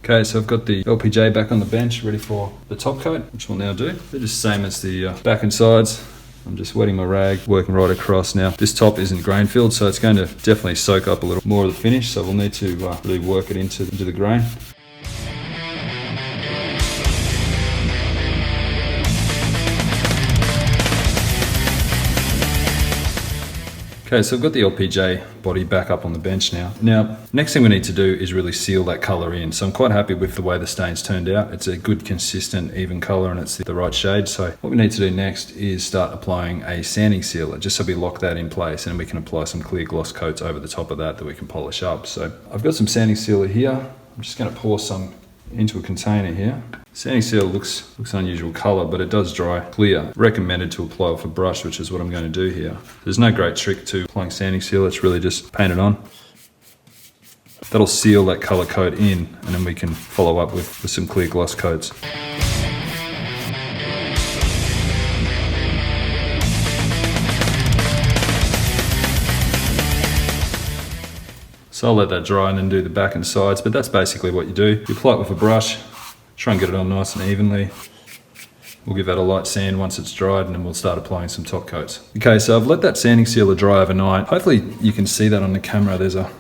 Okay, so I've got the LPJ back on the bench, ready for the top coat, which we'll now do. They're just the same as the back and sides. I'm just wetting my rag, working right across. Now, this top isn't grain filled, so it's going to definitely soak up a little more of the finish, so we'll need to really work it into the grain. Okay, so I've got the LPJ body back up on the bench now. Now, next thing we need to do is really seal that colour in. So I'm quite happy with the way the stain's turned out. It's a good, consistent, even colour, and it's the right shade. So what we need to do next is start applying a sanding sealer, just so we lock that in place, and we can apply some clear gloss coats over the top of that we can polish up. So I've got some sanding sealer here. I'm just going to pour some into a container here. Sanding sealer looks unusual colour, but it does dry clear. Recommended to apply with a brush, which is what I'm going to do here. There's no great trick to applying sanding sealer, it's really just paint it on. That'll seal that colour coat in, and then we can follow up with some clear gloss coats. So I'll let that dry and then do the back and sides, but that's basically what you do. You apply it with a brush, try and get it on nice and evenly. We'll give that a light sand once it's dried, and then we'll start applying some top coats. Okay, so I've let that sanding sealer dry overnight. Hopefully you can see that on the camera. There's a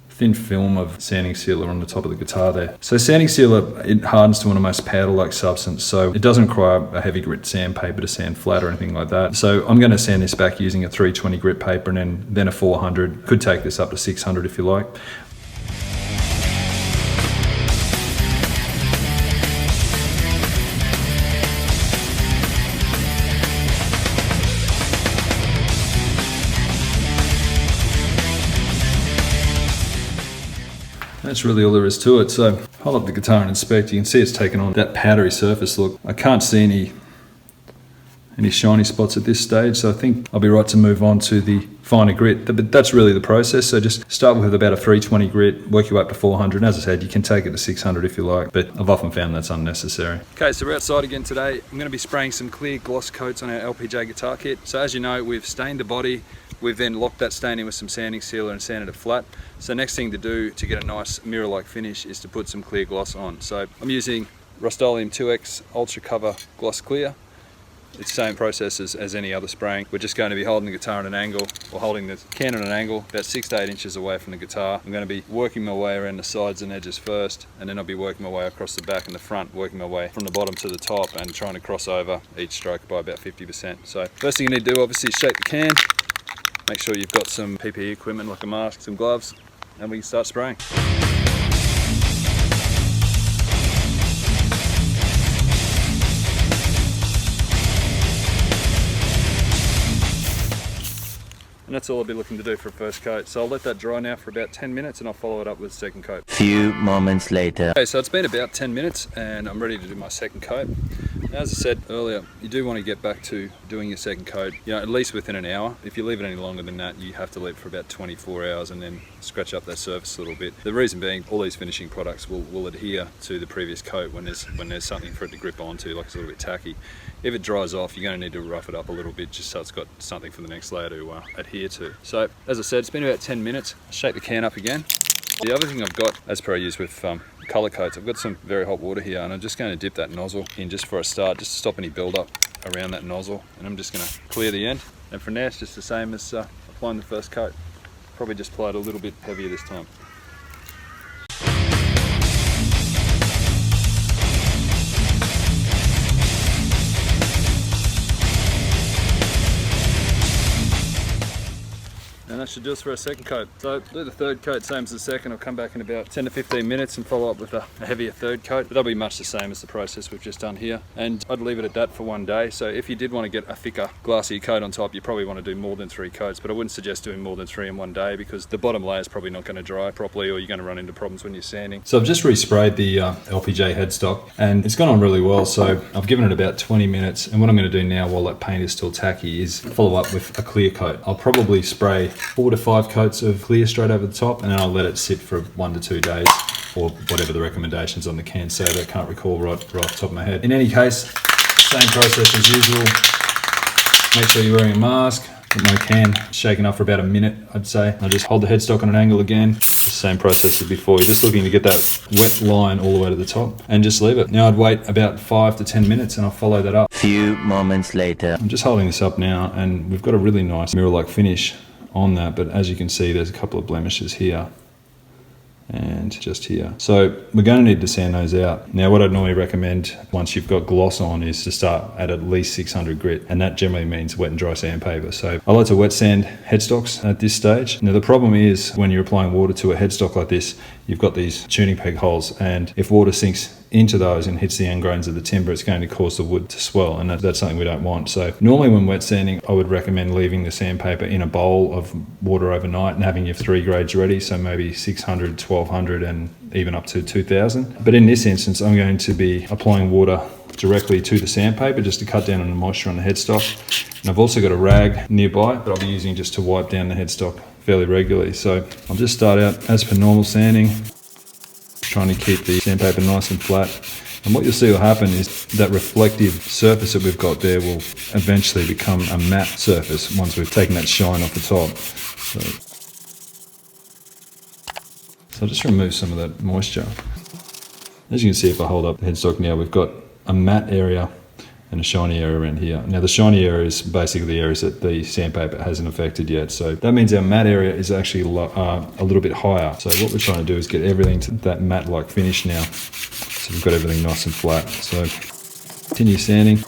thin film of sanding sealer on the top of the guitar there. So sanding sealer, it hardens to an almost powder-like substance, so it doesn't require a heavy grit sandpaper to sand flat or anything like that. So I'm going to sand this back using a 320 grit paper and then a 400. Could take this up to 600 if you like. That's really all there is to it. So hold up the guitar and inspect. You can see it's taken on that powdery surface look. I can't see any shiny spots at this stage, so I think I'll be right to move on to the finer grit. But that's really the process. So just start with about a 320 grit, work your way up to 400. And as I said, you can take it to 600 if you like, but I've often found that's unnecessary. Okay, so we're outside again today. I'm going to be spraying some clear gloss coats on our LPJ guitar kit. So as you know, we've stained the body. We've then locked that stain in with some sanding sealer and sanded it flat. So next thing to do to get a nice mirror-like finish is to put some clear gloss on. So I'm using Rust-Oleum 2X Ultra Cover Gloss Clear. It's the same process as any other spraying. We're just going to be holding the guitar at an angle, or holding the can at an angle, about 6 to 8 inches away from the guitar. I'm going to be working my way around the sides and edges first, and then I'll be working my way across the back and the front, working my way from the bottom to the top and trying to cross over each stroke by about 50%. So first thing you need to do obviously is shake the can. Make sure you've got some PPE equipment like a mask, some gloves, and we can start spraying. And that's all I'll be looking to do for a first coat. So I'll let that dry now for about 10 minutes and I'll follow it up with a second coat. Few moments later. Okay, so it's been about 10 minutes and I'm ready to do my second coat. Now, as I said earlier, you do want to get back to doing your second coat, at least within an hour. If you leave it any longer than that, you have to leave it for about 24 hours and then scratch up that surface a little bit. The reason being, all these finishing products will adhere to the previous coat when there's something for it to grip onto, like it's a little bit tacky. If it dries off, you're going to need to rough it up a little bit just so it's got something for the next layer to adhere to. So, as I said, it's been about 10 minutes. Shake the can up again. The other thing I've got, as per I use with colour coats, I've got some very hot water here and I'm just going to dip that nozzle in just for a start, just to stop any build-up around that nozzle. And I'm just going to clear the end. And from there, it's just the same as applying the first coat. Probably just apply it a little bit heavier this time. And that should do us for our second coat. So do the third coat, same as the second. I'll come back in about 10 to 15 minutes and follow up with a heavier third coat. But that'll be much the same as the process we've just done here. And I'd leave it at that for one day. So if you did want to get a thicker, glassy coat on top, you probably want to do more than 3 coats. But I wouldn't suggest doing more than 3 in one day because the bottom layer is probably not going to dry properly or you're going to run into problems when you're sanding. So I've just resprayed the LPJ headstock and it's gone on really well. So I've given it about 20 minutes. And what I'm going to do now while that paint is still tacky is follow up with a clear coat. I'll probably spray 4 to 5 coats of clear straight over the top and then I'll let it sit for 1 to 2 days or whatever the recommendations on the can say. I can't recall right off the top of my head. In any case, same process as usual. Make sure you're wearing a mask, with my can shaken up for about a minute, I'd say. I just hold the headstock on an angle again. Same process as before. You're just looking to get that wet line all the way to the top and just leave it. Now I'd wait about 5 to 10 minutes and I'll follow that up. Few moments later. I'm just holding this up now and we've got a really nice mirror-like finish on that, but as you can see, there's a couple of blemishes here and just here. So we're going to need to sand those out. Now what I'd normally recommend once you've got gloss on is to start at least 600 grit, and that generally means wet and dry sandpaper. So I like to wet sand headstocks at this stage. Now the problem is when you're applying water to a headstock like this, you've got these tuning peg holes, and if water sinks into those and hits the end grains of the timber, it's going to cause the wood to swell, and that's something we don't want. So normally when wet sanding, I would recommend leaving the sandpaper in a bowl of water overnight and having your 3 grades ready, so maybe 600, 1200 and even up to 2000. But in this instance, I'm going to be applying water directly to the sandpaper just to cut down on the moisture on the headstock. And I've also got a rag nearby that I'll be using just to wipe down the headstock fairly regularly. So I'll just start out as per normal sanding, trying to keep the sandpaper nice and flat. And what you'll see will happen is that reflective surface that we've got there will eventually become a matte surface once we've taken that shine off the top. So I'll just remove some of that moisture. As you can see, if I hold up the headstock now, we've got a matte area and a shiny area around here. Now the shiny area is basically the areas that the sandpaper hasn't affected yet. So that means our matte area is actually a little bit higher. So what we're trying to do is get everything to that matte-like finish now. So we've got everything nice and flat. So continue sanding.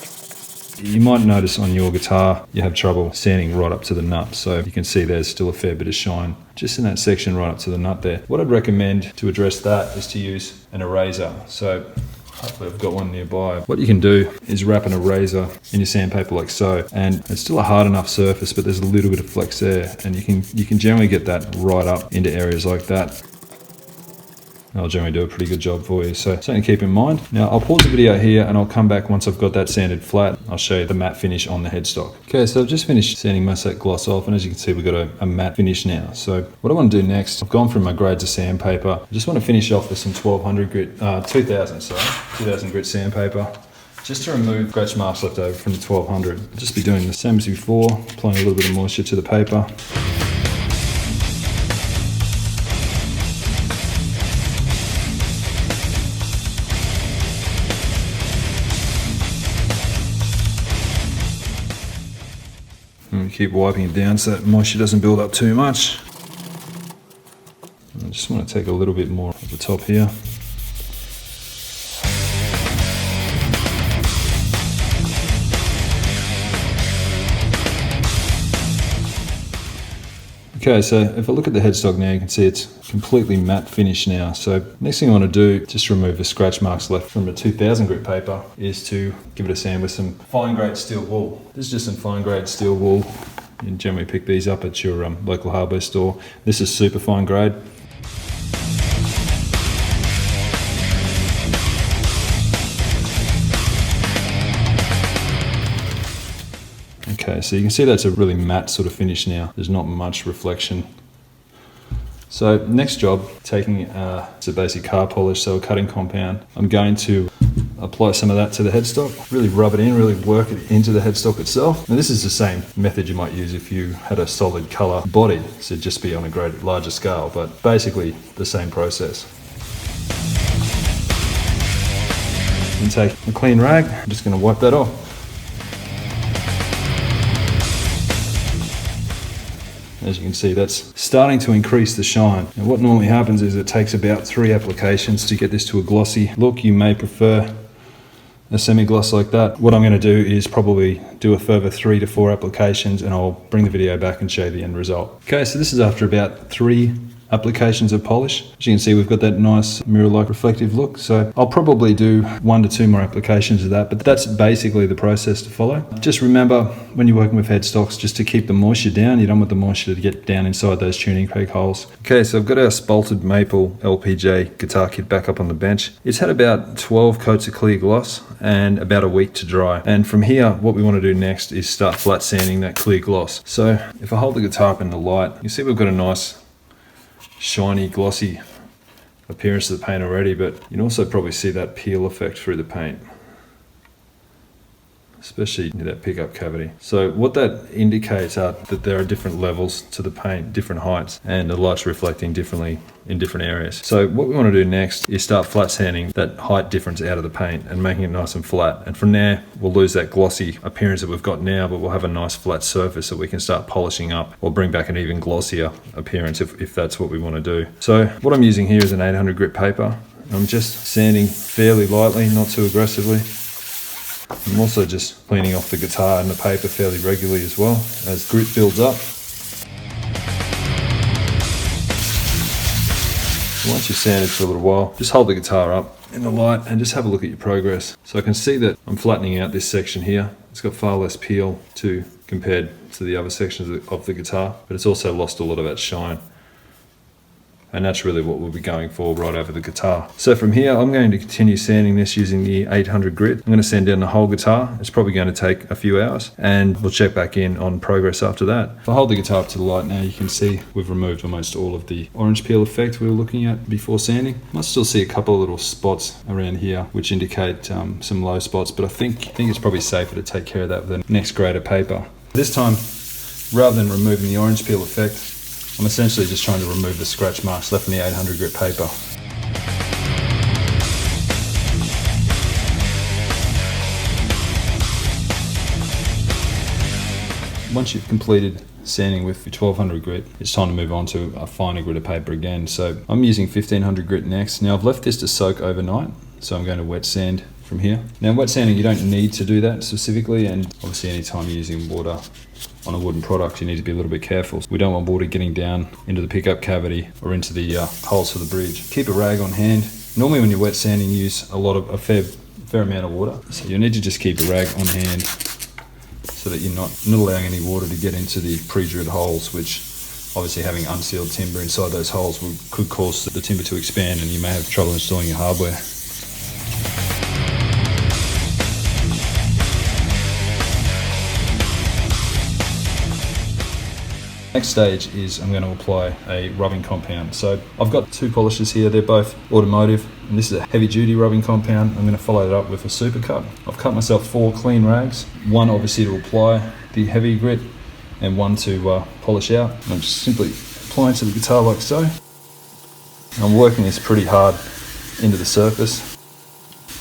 You might notice on your guitar you have trouble sanding right up to the nut. So you can see there's still a fair bit of shine just in that section right up to the nut there. What I'd recommend to address that is to use an eraser. So hopefully I've got one nearby. What you can do is wrap an eraser in your sandpaper like so, and it's still a hard enough surface, but there's a little bit of flex there, and you can generally get that right up into areas like that. I'll generally do a pretty good job for you, so something to keep in mind. Now I'll pause the video here and I'll come back once I've got that sanded flat. I'll show you the matte finish on the headstock. Okay, so I've just finished sanding most of that gloss off, and as you can see, we've got a matte finish now. So what I want to do next, I've gone through my grades of sandpaper. I just want to finish off with some 2000 grit sandpaper, just to remove scratch marks left over from the 1200. I'll just be doing the same as before, applying a little bit of moisture to the paper. And keep wiping it down so that moisture doesn't build up too much. I just want to take a little bit more at the top here. Okay, so if I look at the headstock now, you can see it's completely matte finish now. So next thing I want to do, just to remove the scratch marks left from the 2000 grit paper, is to give it a sand with some fine grade steel wool. This is just some fine grade steel wool. You can generally pick these up at your local hardware store. This is super fine grade. Okay, so you can see that's a really matte sort of finish now. There's not much reflection. So next job, taking it's a basic car polish, so a cutting compound. I'm going to apply some of that to the headstock, really rub it in, really work it into the headstock itself. Now this is the same method you might use if you had a solid color body, so it'd just be on a larger scale, but basically the same process. And take a clean rag, I'm just going to wipe that off. As you can see, that's starting to increase the shine. And what normally happens is it takes about 3 applications to get this to a glossy look. You may prefer a semi-gloss like that. What I'm going to do is probably do a further 3 to 4 applications, and I'll bring the video back and show you the end result. Okay, so this is after about 3 applications of polish. As you can see, we've got that nice mirror-like reflective look. So I'll probably do 1 to 2 more applications of that, but that's basically the process to follow. Just remember when you're working with headstocks, just to keep the moisture down. You don't want the moisture to get down inside those tuning peg holes. Okay, so I've got our spalted maple LPJ guitar kit back up on the bench. It's had about 12 coats of clear gloss and about a week to dry. And from here, what we want to do next is start flat sanding that clear gloss. So if I hold the guitar up in the light, you see we've got a nice shiny, glossy appearance of the paint already, but you can also probably see that peel effect through the paint. especially near that pickup cavity. So what that indicates are that there are different levels to the paint, different heights, and the light's reflecting differently in different areas. So what we want to do next is start flat sanding that height difference out of the paint and making it nice and flat. And from there, we'll lose that glossy appearance that we've got now, but we'll have a nice flat surface that we can start polishing up or bring back an even glossier appearance if that's what we want to do. So what I'm using here is an 800 grit paper. I'm just sanding fairly lightly, not too aggressively. I'm also just cleaning off the guitar and the paper fairly regularly as well as grit builds up. Once you've sanded for a little while, just hold the guitar up in the light and just have a look at your progress. So I can see that I'm flattening out this section here. It's got far less peel compared to the other sections of the guitar, but it's also lost a lot of that shine. And that's really what we'll be going for right over the guitar. So from here, I'm going to continue sanding this using the 800 grit. I'm going to sand down the whole guitar. It's probably going to take a few hours, and we'll check back in on progress after that. If I hold the guitar up to the light now, you can see we've removed almost all of the orange peel effect we were looking at before sanding. I might still see a couple of little spots around here which indicate some low spots, but I think it's probably safer to take care of that with the next grade of paper. This time, rather than removing the orange peel effect, I'm essentially just trying to remove the scratch marks left in the 800 grit paper. Once you've completed sanding with your 1200 grit, it's time to move on to a finer grit of paper again. So I'm using 1500 grit next. Now I've left this to soak overnight, so I'm going to wet sand from here. Now wet sanding, you don't need to do that specifically, and obviously anytime you're using water on a wooden product, you need to be a little bit careful. We don't want water getting down into the pickup cavity or into the holes for the bridge. Keep a rag on hand. Normally when you're wet sanding, you use a fair amount of water. So you need to just keep a rag on hand so that you're not allowing any water to get into the pre-drilled holes, which obviously having unsealed timber inside those holes could cause the timber to expand and you may have trouble installing your hardware. Next stage is I'm going to apply a rubbing compound. So I've got two polishes here, they're both automotive, and this is a heavy duty rubbing compound. I'm going to follow it up with a super cut. I've cut myself 4 clean rags, one obviously to apply the heavy grit and one to polish out. And I'm just simply applying to the guitar like so. I'm working this pretty hard into the surface.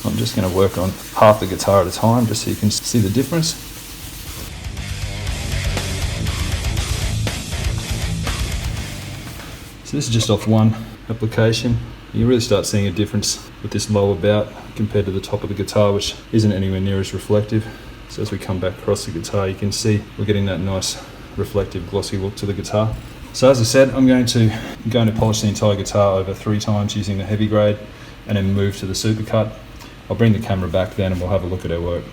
I'm just going to work on half the guitar at a time just so you can see the difference. So this is just off one application. You really start seeing a difference with this lower bout compared to the top of the guitar, which isn't anywhere near as reflective. So as we come back across the guitar, you can see we're getting that nice reflective glossy look to the guitar. So as I said, I'm going to polish the entire guitar over 3 times using the heavy grade and then move to the super cut. I'll bring the camera back then and we'll have a look at our work.